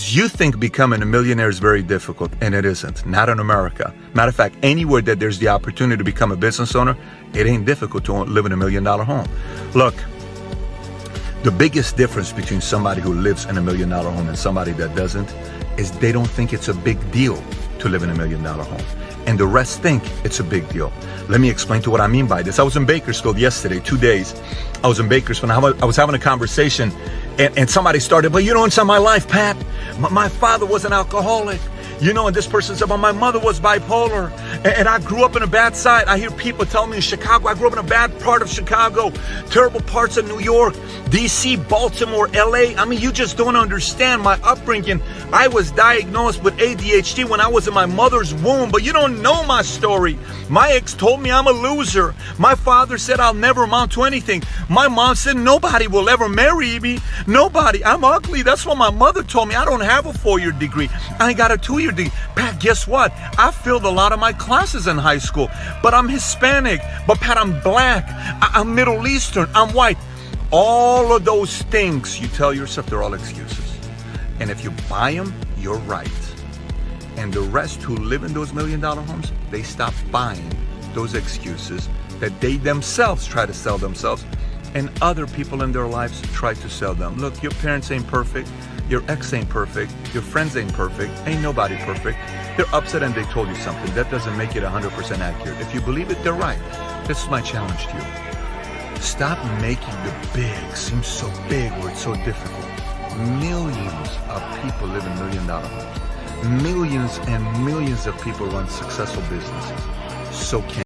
You think becoming a millionaire is very difficult, and it isn't. Not in America. Matter of fact, anywhere that there's the opportunity to become a business owner, it ain't difficult to live in $1 million home. Look, the biggest difference between somebody who lives in $1 million home and somebody that doesn't is they don't think it's a big deal to live in $1 million home. And the rest think it's a big deal. Let me explain to what I mean by this. I was in Bakersfield yesterday, 2 days. I was in Bakersfield. I was having a conversation, and somebody started, but you know, inside my life, Pat, my father was an alcoholic. You know, and this person said, well, my mother was bipolar, and I grew up in a bad side. I hear people tell me in Chicago, I grew up in a bad part of Chicago, terrible parts of New York, DC, Baltimore, LA. I mean, you just don't understand my upbringing. I was diagnosed with ADHD when I was in my mother's womb, but you don't know my story. My ex told me I'm a loser. My father said I'll never amount to anything. My mom said nobody will ever marry me. Nobody. I'm ugly. That's what my mother told me. I don't have a 4-year degree. I got a 2-year degree. Pat, guess what? I failed a lot of my classes in high school, but I'm Hispanic. But Pat, I'm black. I'm Middle Eastern. I'm white. All of those things you tell yourself, they're all excuses. And if you buy them, you're right. And the rest who live in those $1 million homes, they stop buying those excuses that they themselves try to sell themselves, and other people in their lives try to sell them. Look, your parents ain't perfect. Your ex ain't perfect. Your friends ain't perfect. Ain't nobody perfect. They're upset and they told you something. That doesn't make it 100% accurate. If you believe it, they're right. This is my challenge to you. Stop making the big seem so big where it's so difficult. Millions of people live in $1 million homes. Millions and millions of people run successful businesses. So can